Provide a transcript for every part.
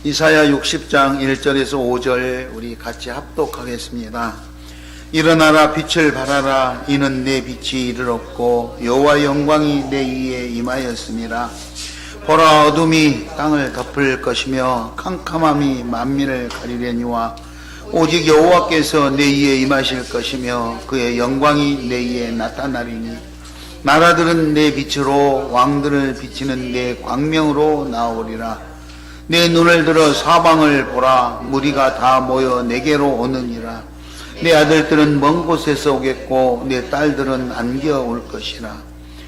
이사야 60장 1절에서 5절 우리 같이 합독하겠습니다. 일어나라 빛을 발하라 이는 내 빛이 이르렀고 여호와의 영광이 내 위에 임하였음이라. 보라 어둠이 땅을 덮을 것이며 캄캄함이 만민을 가리려니와 오직 여호와께서 내 위에 임하실 것이며 그의 영광이 내 위에 나타나리니 나라들은 내 빛으로 왕들을 비치는 내 광명으로 나오리라. 내 눈을 들어 사방을 보라. 무리가 다 모여 내게로 오느니라. 내 아들들은 먼 곳에서 오겠고 내 딸들은 안겨 올 것이라.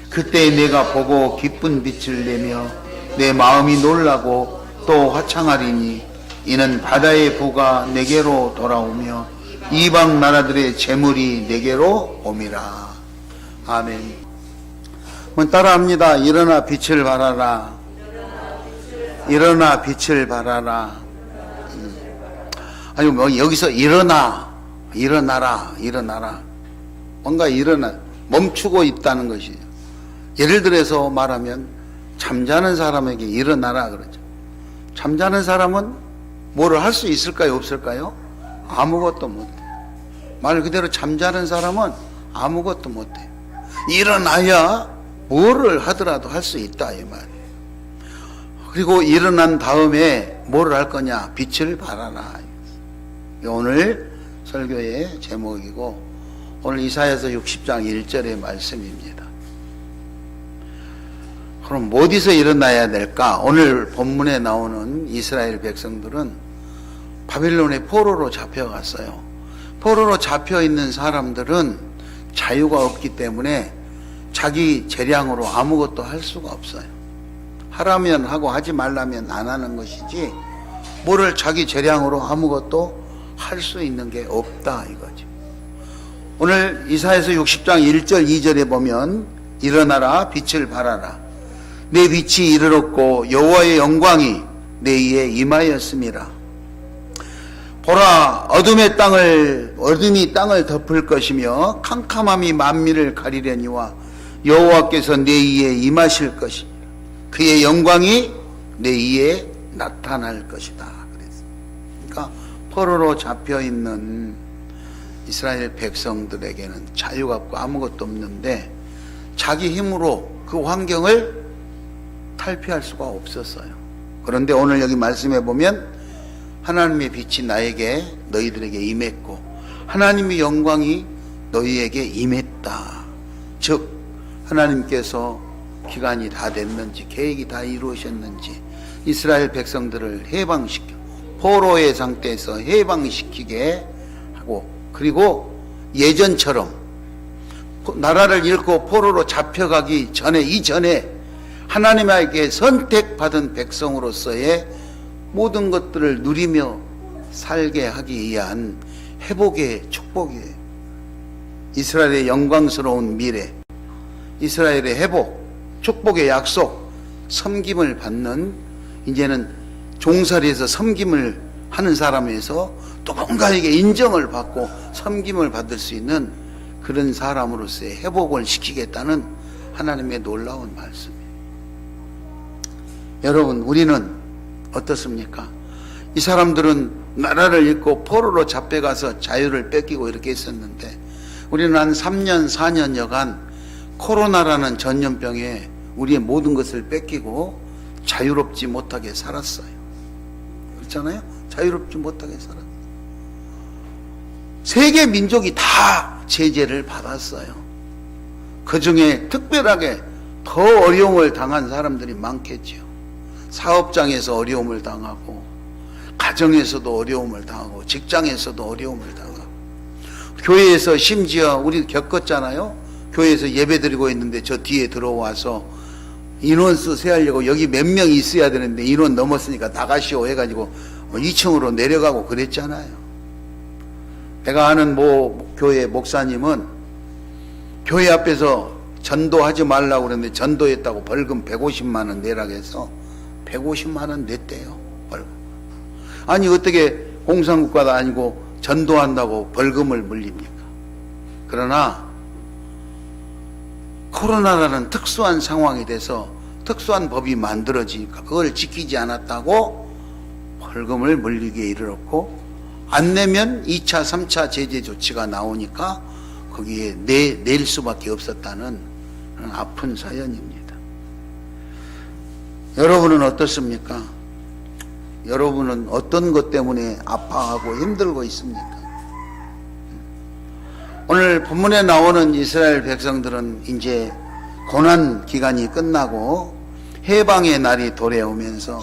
그때 내가 보고 기쁜 빛을 내며 내 마음이 놀라고 또 화창하리니 이는 바다의 부가 내게로 돌아오며 이방 나라들의 재물이 내게로 옴이라. 아멘. 따라합니다. 일어나 빛을 발하라. 일어나 빛을 발하라. 아니 뭐 여기서 일어나라. 뭔가 멈추고 있다는 것이죠. 예를 들어서 말하면 잠자는 사람에게 일어나라 그러죠. 잠자는 사람은 뭐를 할 수 있을까요? 없을까요? 아무것도 못해. 말 그대로 잠자는 사람은 아무것도 못해. 일어나야 뭐를 하더라도 할 수 있다 이 말이에요. 그리고 일어난 다음에 뭐를 할 거냐? 빛을 발하라. 오늘 설교의 제목이고 오늘 이사야서 60장 1절의 말씀입니다. 그럼 어디서 일어나야 될까? 오늘 본문에 나오는 이스라엘 백성들은 바빌론의 포로로 잡혀갔어요. 포로로 잡혀있는 사람들은 자유가 없기 때문에 자기 재량으로 아무것도 할 수가 없어요. 하라면 하고 하지 말라면 안 하는 것이지 뭐를 자기 재량으로 아무것도 할 수 있는 게 없다 이거죠. 오늘 이사야서 60장 1절 2절에 보면 일어나라 빛을 발하라 내 빛이 이르렀고 여호와의 영광이 내 위에 임하였음이라. 보라 어둠이 땅을 덮을 것이며 캄캄함이 만민을 가리려니와 여호와께서 내 위에 임하실 것이니 그의 영광이 내 위에 나타날 것이다. 그러니까 포로로 잡혀있는 이스라엘 백성들에게는 자유가 없고 아무것도 없는데 자기 힘으로 그 환경을 탈피할 수가 없었어요. 그런데 오늘 여기 말씀해 보면 하나님의 빛이 너희들에게 임했고 하나님의 영광이 너희에게 임했다. 즉 하나님께서 기간이 다 됐는지 계획이 다 이루어졌는지 이스라엘 백성들을 해방시켜 포로의 상태에서 해방시키게 하고 그리고 예전처럼 나라를 잃고 포로로 잡혀가기 전에 이전에 하나님에게 선택받은 백성으로서의 모든 것들을 누리며 살게 하기 위한 회복의 축복이에요. 이스라엘의 영광스러운 미래, 이스라엘의 회복, 축복의 약속, 섬김을 받는 이제는 종살이에서 섬김을 하는 사람에서 누군가에게 인정을 받고 섬김을 받을 수 있는 그런 사람으로서의 회복을 시키겠다는 하나님의 놀라운 말씀이에요. 여러분 우리는 어떻습니까? 이 사람들은 나라를 잃고 포로로 잡혀가서 자유를 뺏기고 이렇게 했었는데 우리는 한 3년 4년여간 코로나라는 전염병에 우리의 모든 것을 뺏기고 자유롭지 못하게 살았어요. 그렇잖아요? 자유롭지 못하게 살았어요. 세계 민족이 다 제재를 받았어요. 그 중에 특별하게 더 어려움을 당한 사람들이 많겠죠. 사업장에서 어려움을 당하고 가정에서도 어려움을 당하고 직장에서도 어려움을 당하고 교회에서 심지어 우리 겪었잖아요. 교회에서 예배 드리고 있는데 저 뒤에 들어와서 인원수 세하려고 여기 몇 명이 있어야 되는데 인원 넘었으니까 나가시오 해가지고 2층으로 내려가고 그랬잖아요. 내가 아는 교회 목사님은 교회 앞에서 전도하지 말라고 그랬는데 전도했다고 벌금 150만 원 내라고 해서 150만 원 냈대요. 벌금. 아니 어떻게 공산국가도 아니고 전도한다고 벌금을 물립니까? 그러나 코로나라는 특수한 상황이 돼서 특수한 법이 만들어지니까 그걸 지키지 않았다고 벌금을 물리기에 이르렀고, 안 내면 2차, 3차 제재 조치가 나오니까 거기에 낼 수밖에 없었다는 아픈 사연입니다. 여러분은 어떻습니까? 여러분은 어떤 것 때문에 아파하고 힘들고 있습니까? 오늘 본문에 나오는 이스라엘 백성들은 이제 고난 기간이 끝나고 해방의 날이 도래오면서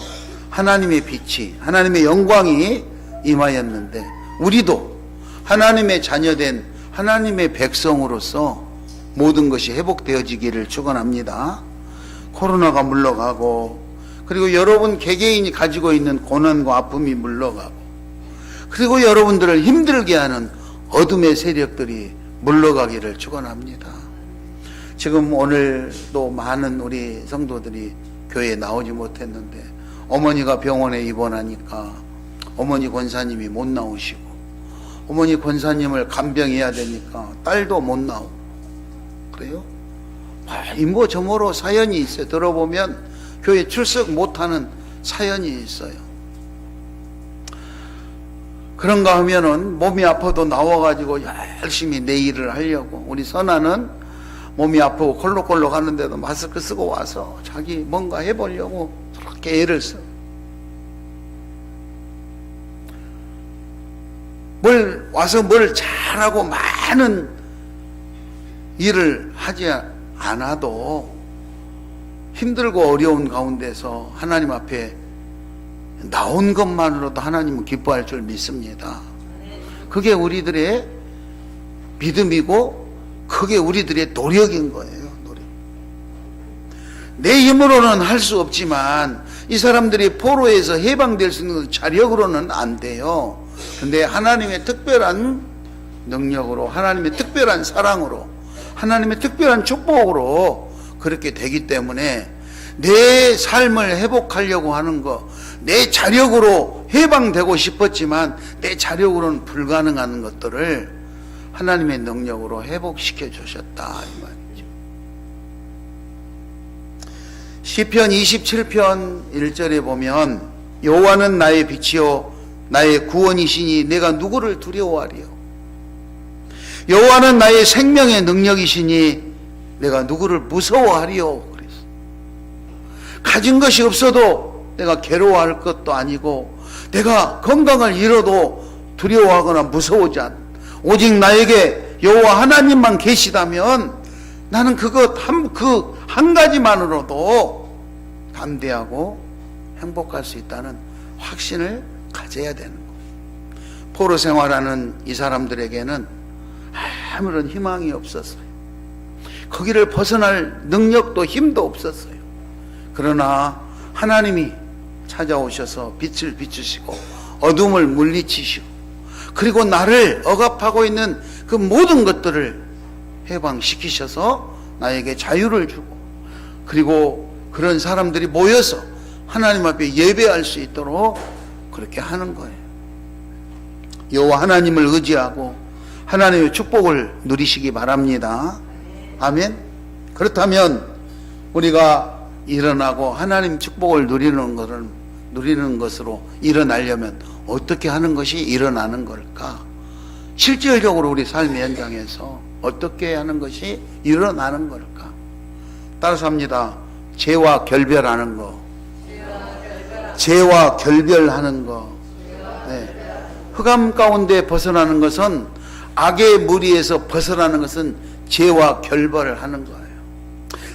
하나님의 빛이, 하나님의 영광이 임하였는데, 우리도 하나님의 자녀된 하나님의 백성으로서 모든 것이 회복되어지기를 축원합니다. 코로나가 물러가고, 그리고 여러분 개개인이 가지고 있는 고난과 아픔이 물러가고, 그리고 여러분들을 힘들게 하는 어둠의 세력들이 물러가기를 축원합니다. 지금 오늘도 많은 우리 성도들이 교회에 나오지 못했는데, 어머니가 병원에 입원하니까 어머니 권사님이 못 나오시고, 어머니 권사님을 간병해야 되니까 딸도 못 나오고, 그래요? 이모 저모로 사연이 있어요. 들어보면 교회 출석 못하는 사연이 있어요. 그런가 하면은 몸이 아파도 나와가지고 열심히 내 일을 하려고, 우리 선아는 몸이 아프고 콜록콜록 하는데도 마스크 쓰고 와서 자기 뭔가 해보려고 그렇게 애를 써. 뭘 잘하고 많은 일을 하지 않아도 힘들고 어려운 가운데서 하나님 앞에 나온 것만으로도 하나님은 기뻐할 줄 믿습니다. 그게 우리들의 믿음이고 그게 우리들의 노력인 거예요. 노력. 내 힘으로는 할 수 없지만 이 사람들이 포로에서 해방될 수 있는 자력으로는 안 돼요. 근데 하나님의 특별한 능력으로, 하나님의 특별한 사랑으로, 하나님의 특별한 축복으로 그렇게 되기 때문에 내 삶을 회복하려고 하는 거, 내 자력으로 해방되고 싶었지만 내 자력으로는 불가능한 것들을 하나님의 능력으로 회복시켜 주셨다 이 말이죠. 시편 27편 1절에 보면 여호와는 나의 빛이요 나의 구원이시니 내가 누구를 두려워하리요. 여호와는 나의 생명의 능력이시니 내가 누구를 무서워하리요. 그래서 가진 것이 없어도 내가 괴로워할 것도 아니고, 내가 건강을 잃어도 두려워하거나 무서워하지 않. 오직 나에게 여호와 하나님만 계시다면 나는 그것 한 가지만으로도 담대하고 행복할 수 있다는 확신을 가져야 되는 거. 포로 생활하는 이 사람들에게는 아무런 희망이 없었어요. 거기를 벗어날 능력도 힘도 없었어요. 그러나 하나님이 찾아오셔서 빛을 비추시고 어둠을 물리치시고, 그리고 나를 억압하고 있는 그 모든 것들을 해방시키셔서 나에게 자유를 주고, 그리고 그런 사람들이 모여서 하나님 앞에 예배할 수 있도록 그렇게 하는 거예요. 여호와 하나님을 의지하고 하나님의 축복을 누리시기 바랍니다. 아멘. 그렇다면 우리가 일어나고 하나님 축복을 누리는 것으로 일어나려면 어떻게 하는 것이 일어나는 걸까? 실질적으로 우리 삶의 현장에서 어떻게 하는 것이 일어나는 걸까? 따라서 합니다. 죄와 결별하는 거. 죄와 결별하는 거. 네. 흑암 가운데 벗어나는 것은, 악의 무리에서 벗어나는 것은 죄와 결별을 하는 거예요.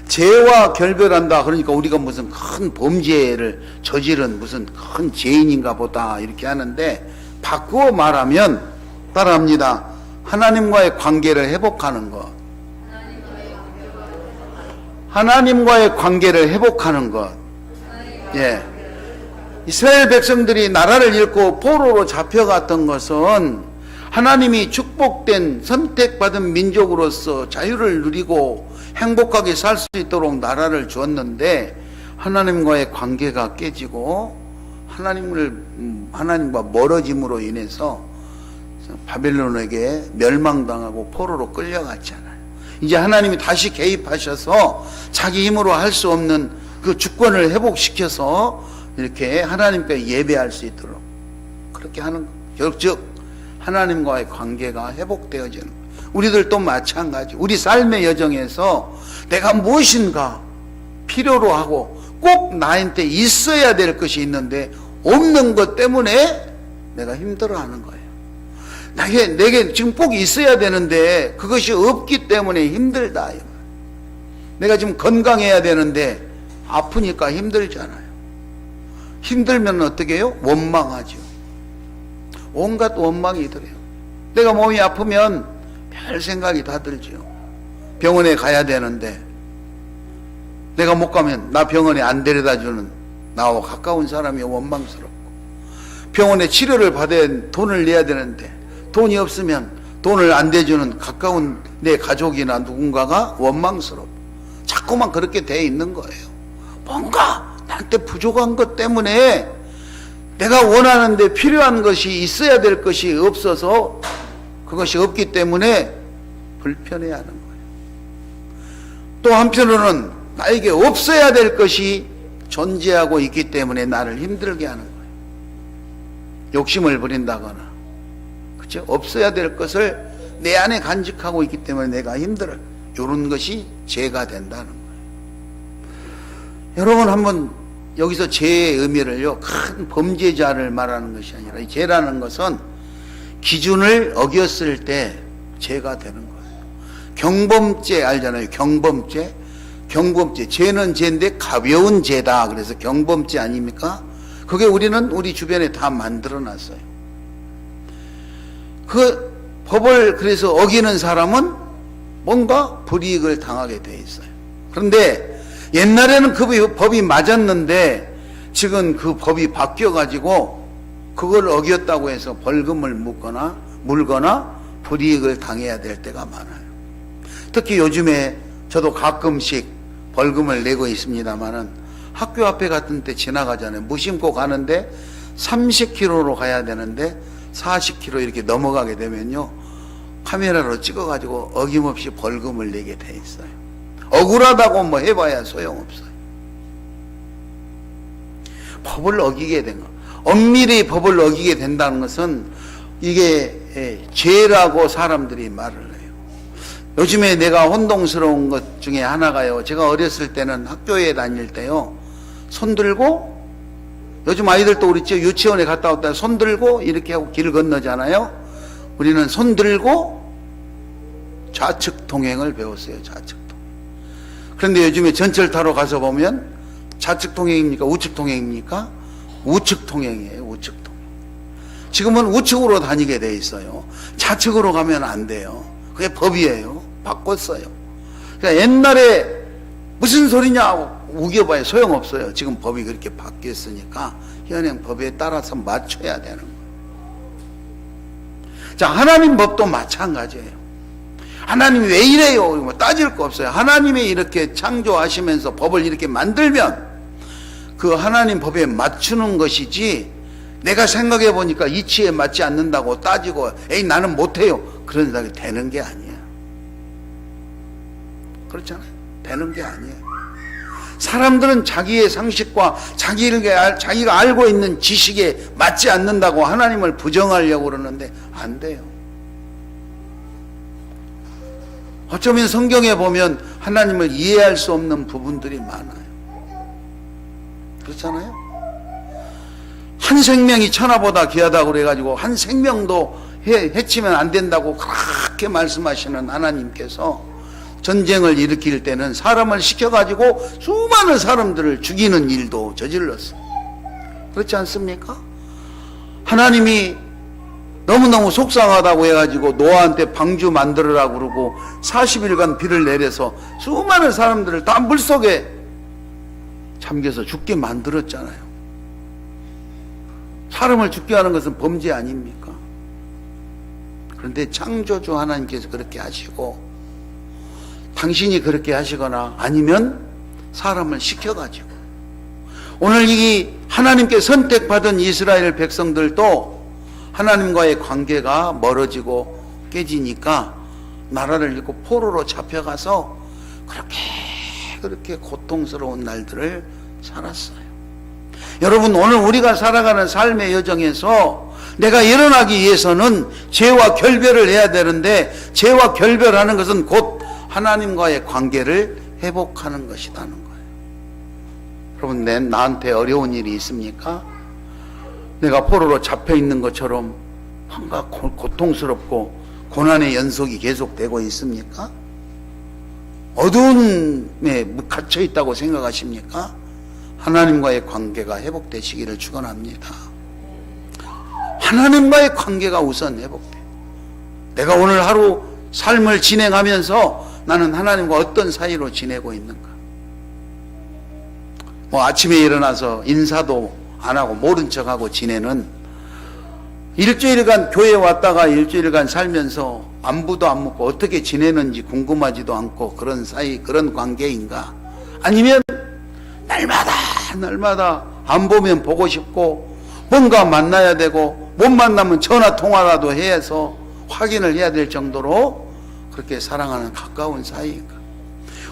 죄와 결별한다 그러니까 우리가 무슨 큰 범죄를 저지른 무슨 큰 죄인인가 보다 이렇게 하는데, 바꾸어 말하면 따라합니다. 하나님과의 관계를 회복하는 것. 하나님과의 관계를 회복하는 것. 예. 이스라엘 백성들이 나라를 잃고 포로로 잡혀갔던 것은 하나님이 축복된 선택받은 민족으로서 자유를 누리고 행복하게 살 수 있도록 나라를 주었는데, 하나님과의 관계가 깨지고 하나님과 멀어짐으로 인해서 바벨론에게 멸망당하고 포로로 끌려갔잖아요. 이제 하나님이 다시 개입하셔서 자기 힘으로 할 수 없는 그 주권을 회복시켜서 이렇게 하나님께 예배할 수 있도록 그렇게 하는 거예요. 즉 하나님과의 관계가 회복되어지는 거예요. 우리들도 마찬가지. 우리 삶의 여정에서 내가 무엇인가 필요로 하고 꼭 나한테 있어야 될 것이 있는데 없는 것 때문에 내가 힘들어하는 거예요. 내게 지금 꼭 있어야 되는데 그것이 없기 때문에 힘들다. 내가 지금 건강해야 되는데 아프니까 힘들잖아요. 힘들면 어떻게 해요? 원망하죠. 온갖 원망이 들어요. 내가 몸이 아프면 별 생각이 다 들죠. 병원에 가야 되는데 내가 못 가면 나 병원에 안 데려다 주는 나와 가까운 사람이 원망스럽고, 병원에 치료를 받아야 돈을 내야 되는데 돈이 없으면 돈을 안 대주는 가까운 내 가족이나 누군가가 원망스럽고, 자꾸만 그렇게 돼 있는 거예요. 뭔가 나한테 부족한 것 때문에 내가 원하는데 필요한 것이 있어야 될 것이 없어서 그것이 없기 때문에 불편해하는 거예요. 또 한편으로는 나에게 없어야 될 것이 존재하고 있기 때문에 나를 힘들게 하는 거예요. 욕심을 부린다거나, 그렇죠? 없어야 될 것을 내 안에 간직하고 있기 때문에 내가 힘들어요. 이런 것이 죄가 된다는 거예요. 여러분 한번 여기서 죄의 의미를요, 큰 범죄자를 말하는 것이 아니라, 이 죄라는 것은 기준을 어겼을 때 죄가 되는 거예요. 경범죄 알잖아요. 경범죄. 죄는 죄인데 가벼운 죄다. 그래서 경범죄 아닙니까? 그게 우리 주변에 다 만들어 놨어요. 그 법을 그래서 어기는 사람은 뭔가 불이익을 당하게 돼 있어요. 그런데 옛날에는 그 법이 맞았는데 지금 그 법이 바뀌어가지고 그걸 어겼다고 해서 벌금을 물거나 불이익을 당해야 될 때가 많아요. 특히 요즘에 저도 가끔씩 벌금을 내고 있습니다만은 학교 앞에 같은 데 지나가잖아요. 무심코 가는데 30km로 가야 되는데 40km 이렇게 넘어가게 되면요, 카메라로 찍어가지고 어김없이 벌금을 내게 돼 있어요. 억울하다고 뭐 해봐야 소용없어요. 법을 어기게 된 거. 엄밀히 법을 어기게 된다는 것은 이게 죄라고 사람들이 말을 해요. 요즘에 내가 혼동스러운 것 중에 하나가요, 제가 어렸을 때는 학교에 다닐 때요, 손 들고, 요즘 아이들도 우리 집 유치원에 갔다 왔다 손 들고 이렇게 하고 길 건너잖아요. 우리는 손 들고 좌측 통행을 배웠어요. 좌측 통행. 그런데 요즘에 전철 타러 가서 보면 좌측 통행입니까? 우측 통행입니까? 우측 통행이에요. 우측 통행. 지금은 우측으로 다니게 돼 있어요. 좌측으로 가면 안 돼요. 그게 법이에요. 바꿨어요. 그러니까 옛날에 무슨 소리냐 하고 우겨봐야 소용없어요. 지금 법이 그렇게 바뀌었으니까 현행 법에 따라서 맞춰야 되는 거예요. 자, 하나님 법도 마찬가지예요. 하나님이 왜 이래요? 뭐 따질 거 없어요. 하나님이 이렇게 창조하시면서 법을 이렇게 만들면 그 하나님 법에 맞추는 것이지, 내가 생각해 보니까 이치에 맞지 않는다고 따지고 에이 나는 못해요, 그런 생각이 되는 게 아니에요. 그렇잖아요. 되는 게 아니에요. 사람들은 자기의 상식과 자기가 알고 있는 지식에 맞지 않는다고 하나님을 부정하려고 그러는데 안 돼요. 어쩌면 성경에 보면 하나님을 이해할 수 없는 부분들이 많아요. 그렇잖아요. 한 생명이 천하보다 귀하다고 그래가지고 한 생명도 해치면 안 된다고 그렇게 말씀하시는 하나님께서 전쟁을 일으킬 때는 사람을 시켜가지고 수많은 사람들을 죽이는 일도 저질렀어요. 그렇지 않습니까? 하나님이 너무너무 속상하다고 해가지고 노아한테 방주 만들으라고 그러고 40일간 비를 내려서 수많은 사람들을 다 물속에 잠겨서 죽게 만들었잖아요. 사람을 죽게 하는 것은 범죄 아닙니까? 그런데 창조주 하나님께서 그렇게 하시고, 당신이 그렇게 하시거나 아니면 사람을 시켜가지고, 오늘 이 하나님께 선택받은 이스라엘 백성들도 하나님과의 관계가 멀어지고 깨지니까 나라를 잃고 포로로 잡혀가서 그렇게 고통스러운 날들을 살았어요. 여러분, 오늘 우리가 살아가는 삶의 여정에서 내가 일어나기 위해서는 죄와 결별을 해야 되는데, 죄와 결별하는 것은 곧 하나님과의 관계를 회복하는 것이라는 거예요. 여러분, 나한테 어려운 일이 있습니까? 내가 포로로 잡혀 있는 것처럼 뭔가 고통스럽고 고난의 연속이 계속되고 있습니까? 어두움에 갇혀 있다고 생각하십니까? 하나님과의 관계가 회복되시기를 축원합니다. 하나님과의 관계가 우선 회복돼. 내가 오늘 하루 삶을 진행하면서 나는 하나님과 어떤 사이로 지내고 있는가? 아침에 일어나서 인사도 안 하고 모른 척하고 지내는, 일주일간 교회 왔다가 일주일간 살면서 안부도 안 묻고 어떻게 지내는지 궁금하지도 않고 그런 사이, 그런 관계인가? 아니면 날마다 안 보면 보고 싶고 뭔가 만나야 되고 못 만나면 전화 통화라도 해서 확인을 해야 될 정도로 그렇게 사랑하는 가까운 사이인가?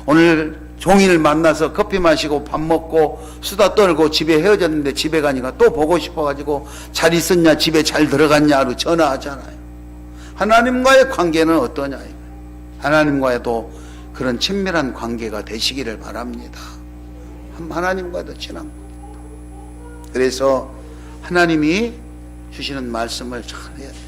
오늘 종일 만나서 커피 마시고 밥 먹고 수다 떨고 집에 헤어졌는데 집에 가니까 또 보고 싶어가지고 잘 있었냐, 집에 잘 들어갔냐로 전화하잖아요. 하나님과의 관계는 어떠냐? 하나님과도 그런 친밀한 관계가 되시기를 바랍니다. 하나님과도 친한 것. 그래서 하나님이 주시는 말씀을 잘 해야 돼요.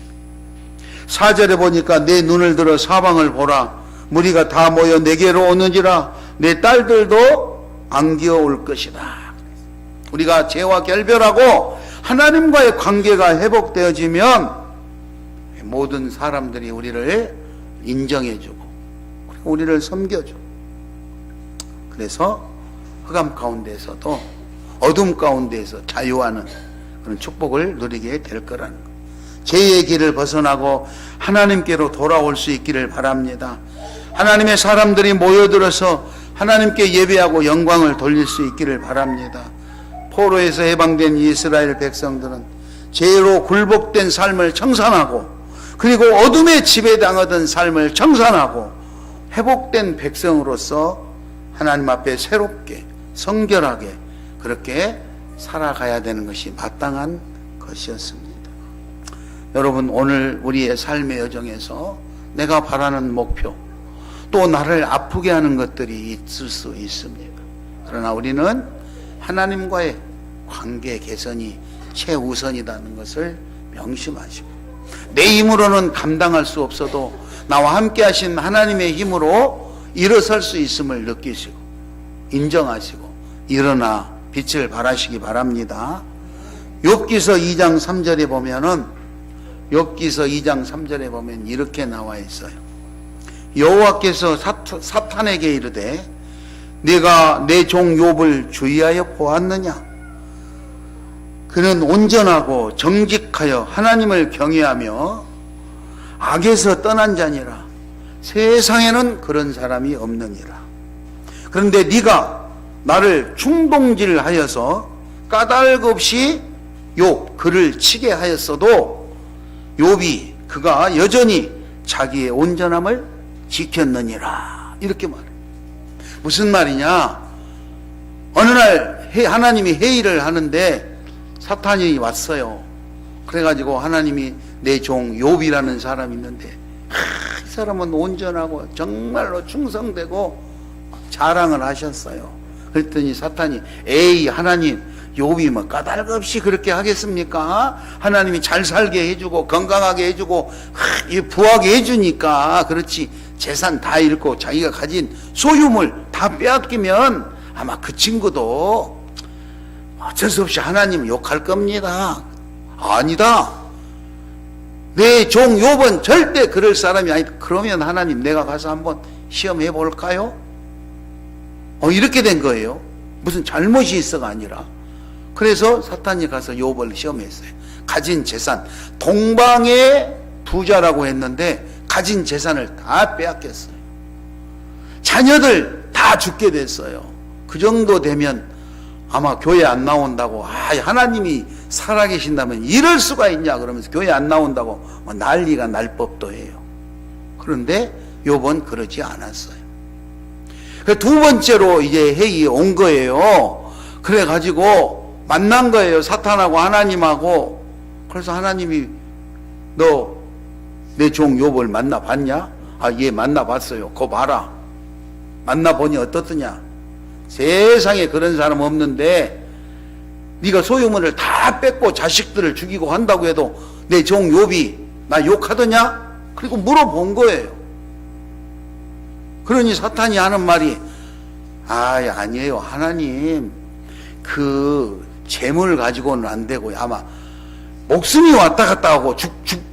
4절에 보니까 내 눈을 들어 사방을 보라. 무리가 다 모여 내게로 오는지라. 내 딸들도 안겨올 것이다. 우리가 죄와 결별하고 하나님과의 관계가 회복되어지면 모든 사람들이 우리를 인정해주고 우리를 섬겨줘. 그래서 흑암 가운데에서도 어둠 가운데에서 자유하는 그런 축복을 누리게 될 거라는 것. 죄의 길을 벗어나고 하나님께로 돌아올 수 있기를 바랍니다. 하나님의 사람들이 모여들어서 하나님께 예배하고 영광을 돌릴 수 있기를 바랍니다. 포로에서 해방된 이스라엘 백성들은 죄로 굴복된 삶을 청산하고, 그리고 어둠에 지배당하던 삶을 청산하고 회복된 백성으로서 하나님 앞에 새롭게 성결하게 그렇게 살아가야 되는 것이 마땅한 것이었습니다. 여러분, 오늘 우리의 삶의 여정에서 내가 바라는 목표, 또 나를 아프게 하는 것들이 있을 수 있습니다. 그러나 우리는 하나님과의 관계 개선이 최우선이라는 것을 명심하시고, 내 힘으로는 감당할 수 없어도 나와 함께 하신 하나님의 힘으로 일어설 수 있음을 느끼시고 인정하시고 일어나 빛을 발하시기 바랍니다. 욥기서 2장 3절에 보면은, 욥기서 2장 3절에 보면 이렇게 나와 있어요. 여호와께서 사탄에게 이르되 네가 내 종 욥을 주의하여 보았느냐? 그는 온전하고 정직하여 하나님을 경외하며 악에서 떠난 자니라. 세상에는 그런 사람이 없느니라. 그런데 네가 나를 충동질하여서 까닭 없이 욥 그를 치게 하였어도 욥이 그가 여전히 자기의 온전함을 지켰느니라. 이렇게 말해요. 무슨 말이냐? 어느 날 하나님이 회의를 하는데 사탄이 왔어요. 그래가지고 하나님이 내 종 욥이라는 사람이 있는데 이 사람은 온전하고 정말로 충성되고 자랑을 하셨어요. 그랬더니 사탄이 에이 하나님, 욥이 뭐 까닭 없이 그렇게 하겠습니까? 하나님이 잘 살게 해주고 건강하게 해주고 부하게 해주니까 그렇지, 재산 다 잃고 자기가 가진 소유물 다 빼앗기면 아마 그 친구도 어쩔 수 없이 하나님 욕할 겁니다. 아니다, 내 종 욥은 절대 그럴 사람이 아니다. 그러면 하나님 내가 가서 한번 시험해 볼까요? 이렇게 된 거예요. 무슨 잘못이 있어가 아니라. 그래서 사탄이 가서 욥을 시험했어요. 가진 재산, 동방의 부자라고 했는데 가진 재산을 다 빼앗겼어요. 자녀들 다 죽게 됐어요. 그 정도 되면 아마 교회 안 나온다고, 하나님이 살아계신다면 이럴 수가 있냐 그러면서 교회 안 나온다고 난리가 날 법도 해요. 그런데 욥은 그러지 않았어요. 두 번째로 이제 회의에 온 거예요. 그래가지고 만난 거예요. 사탄하고 하나님하고. 그래서 하나님이 너 내 종 욥을 만나봤냐? 아, 예, 만나봤어요. 거 봐라. 만나보니 어떻더냐? 세상에 그런 사람 없는데 네가 소유물을 다 뺏고 자식들을 죽이고 한다고 해도 내 종 욥이 나 욕하더냐? 그리고 물어본 거예요. 그러니 사탄이 하는 말이 아니에요. 하나님 그 재물 가지고는 안 되고요. 아마 목숨이 왔다 갔다 하고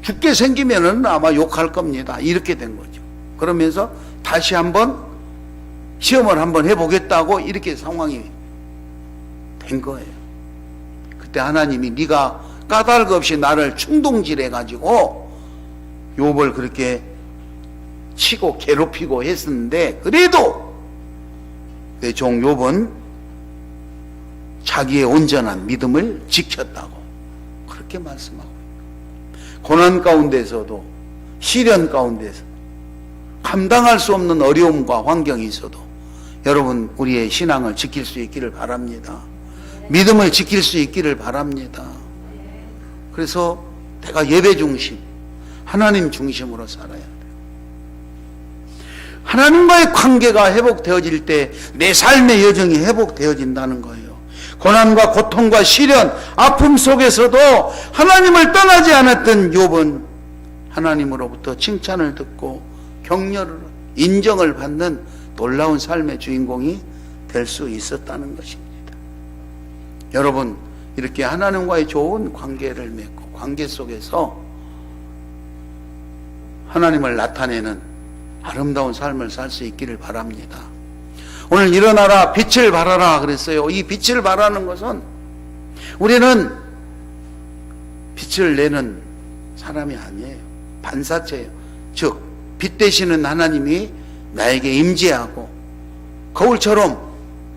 죽게 생기면은 아마 욕할 겁니다. 이렇게 된 거죠. 그러면서 다시 한번 시험을 한번 해보겠다고 이렇게 상황이 된 거예요. 그때 하나님이 네가 까닭 없이 나를 충동질해 가지고 욥을 그렇게 치고 괴롭히고 했었는데 그래도 내 종 욥은 자기의 온전한 믿음을 지켰다고 그렇게 말씀하고, 고난 가운데서도 시련 가운데서 감당할 수 없는 어려움과 환경이 있어도 여러분 우리의 신앙을 지킬 수 있기를 바랍니다. 믿음을 지킬 수 있기를 바랍니다. 그래서 내가 예배 중심, 하나님 중심으로 살아야 돼요. 하나님과의 관계가 회복되어질 때 내 삶의 여정이 회복되어진다는 거예요. 고난과 고통과 시련, 아픔 속에서도 하나님을 떠나지 않았던 욥은 하나님으로부터 칭찬을 듣고 격려를, 인정을 받는 놀라운 삶의 주인공이 될 수 있었다는 것입니다. 여러분, 이렇게 하나님과의 좋은 관계를 맺고 관계 속에서 하나님을 나타내는 아름다운 삶을 살 수 있기를 바랍니다. 오늘 일어나라 빛을 발하라 그랬어요. 이 빛을 발하는 것은 우리는 빛을 내는 사람이 아니에요. 반사체예요. 즉 빛 되시는 하나님이 나에게 임재하고 거울처럼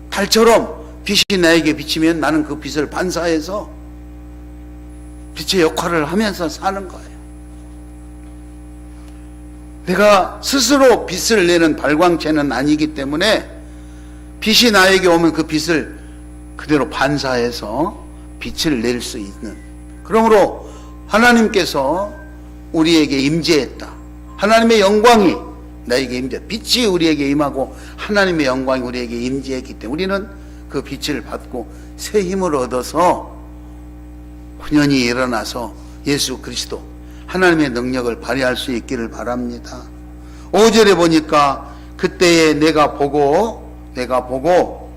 달처럼 빛이 나에게 비치면 나는 그 빛을 반사해서 빛의 역할을 하면서 사는 거예요. 내가 스스로 빛을 내는 발광체는 아니기 때문에 빛이 나에게 오면 그 빛을 그대로 반사해서 빛을 낼 수 있는, 그러므로 하나님께서 우리에게 임재했다. 하나님의 영광이 나에게 임재, 빛이 우리에게 임하고 하나님의 영광이 우리에게 임재했기 때문에 우리는 그 빛을 받고 새 힘을 얻어서 훈련이 일어나서 예수 그리스도 하나님의 능력을 발휘할 수 있기를 바랍니다. 5절에 보니까 그때에 내가 보고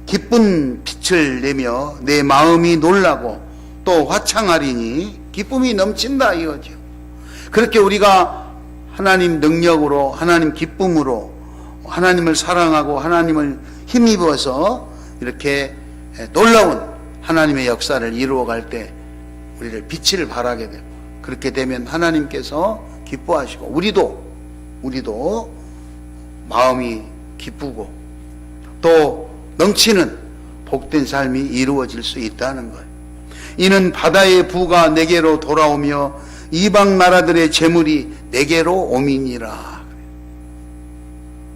기쁜 빛을 내며 내 마음이 놀라고 또 화창하리니 기쁨이 넘친다 이거죠. 그렇게 우리가 하나님 능력으로, 하나님 기쁨으로, 하나님을 사랑하고 하나님을 힘입어서 이렇게 놀라운 하나님의 역사를 이루어갈 때 우리를 빛을 발하게 되고, 그렇게 되면 하나님께서 기뻐하시고 우리도 마음이 기쁘고 또 넘치는 복된 삶이 이루어질 수 있다는 거예요. 이는 바다의 부가 내게로 돌아오며 이방 나라들의 재물이 내게로 오미니라.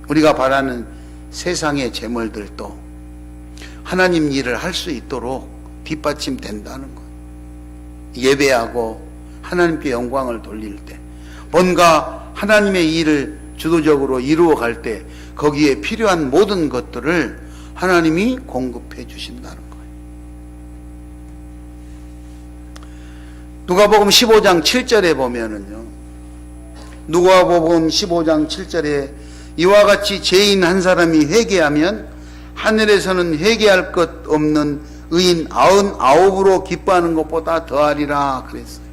우리가 바라는 세상의 재물들도 하나님 일을 할 수 있도록 뒷받침된다는 거예요. 예배하고 하나님께 영광을 돌릴 때, 뭔가 하나님의 일을 주도적으로 이루어갈 때 거기에 필요한 모든 것들을 하나님이 공급해 주신다는 거예요. 누가복음 15장 7절에 보면은요, 누가복음 15장 7절에 이와 같이 죄인 한 사람이 회개하면 하늘에서는 회개할 것 없는 의인 99으로 기뻐하는 것보다 더하리라 그랬어요.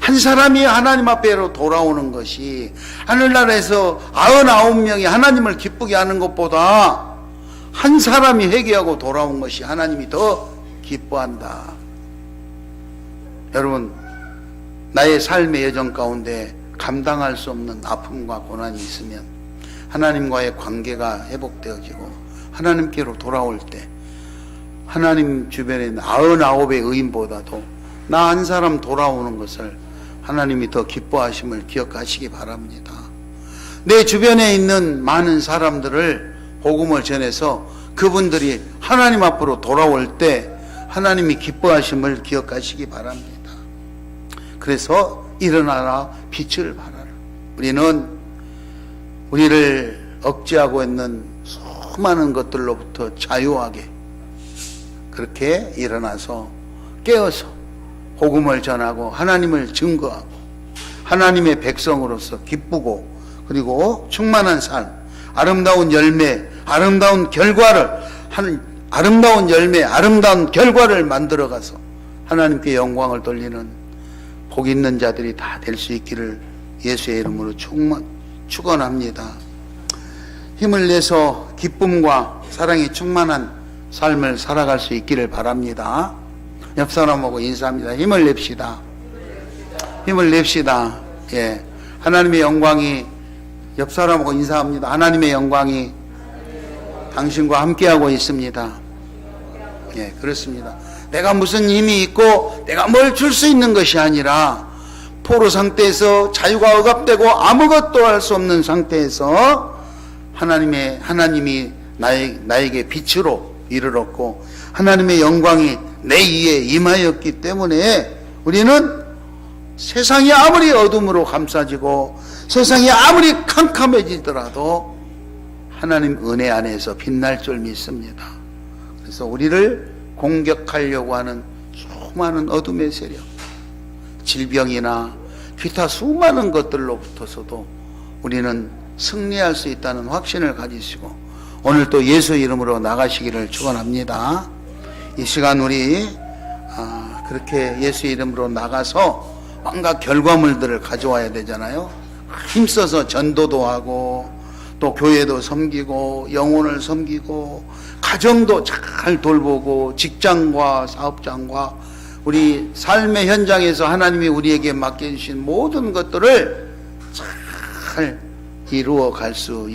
한 사람이 하나님 앞에로 돌아오는 것이 하늘나라에서 99명이 하나님을 기쁘게 하는 것보다 한 사람이 회개하고 돌아온 것이 하나님이 더 기뻐한다. 여러분, 나의 삶의 여정 가운데 감당할 수 없는 아픔과 고난이 있으면 하나님과의 관계가 회복되어지고 하나님께로 돌아올 때 하나님 주변에 있는 99의 의인보다도 나 한 사람 돌아오는 것을 하나님이 더 기뻐하심을 기억하시기 바랍니다. 내 주변에 있는 많은 사람들을 복음을 전해서 그분들이 하나님 앞으로 돌아올 때 하나님이 기뻐하심을 기억하시기 바랍니다. 그래서 일어나라 빛을 발하라. 우리를 억제하고 있는 수많은 것들로부터 자유하게 그렇게 일어나서 깨어서 복음을 전하고 하나님을 증거하고 하나님의 백성으로서 기쁘고 그리고 충만한 삶, 아름다운 열매, 아름다운 결과를 아름다운 열매, 아름다운 결과를 만들어가서 하나님께 영광을 돌리는 복 있는 자들이 다 될 수 있기를 예수의 이름으로 축원합니다. 힘을 내서 기쁨과 사랑이 충만한 삶을 살아갈 수 있기를 바랍니다. 옆 사람하고 인사합니다. 힘을 냅시다. 힘을 냅시다. 예, 하나님의 영광이 옆 사람하고 인사합니다. 하나님의 영광이 당신과 함께하고 있습니다. 예, 그렇습니다. 내가 무슨 힘이 있고 내가 뭘 줄 수 있는 것이 아니라 포로 상태에서 자유가 억압되고 아무것도 할 수 없는 상태에서 하나님이 나에게 빛으로 이르렀고 하나님의 영광이 내 위에 임하였기 때문에 우리는 세상이 아무리 어둠으로 감싸지고 세상이 아무리 캄캄해지더라도 하나님 은혜 안에서 빛날 줄 믿습니다. 그래서 우리를 공격하려고 하는 수많은 어둠의 세력, 질병이나 기타 수많은 것들로부터서도 우리는 승리할 수 있다는 확신을 가지시고 오늘 또 예수 이름으로 나가시기를 축원합니다. 이 시간 우리 그렇게 예수 이름으로 나가서 뭔가 결과물들을 가져와야 되잖아요. 힘써서 전도도 하고 또 교회도 섬기고 영혼을 섬기고 가정도 잘 돌보고 직장과 사업장과 우리 삶의 현장에서 하나님이 우리에게 맡겨주신 모든 것들을 잘 이루어갈 수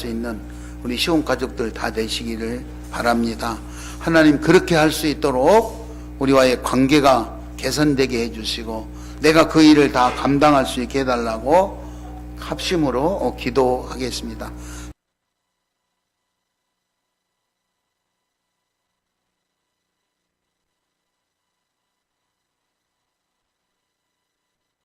있는 우리 시온 가족들 다 되시기를 바랍니다. 하나님 그렇게 할 수 있도록 우리와의 관계가 개선되게 해주시고 내가 그 일을 다 감당할 수 있게 해달라고 합심으로 기도하겠습니다.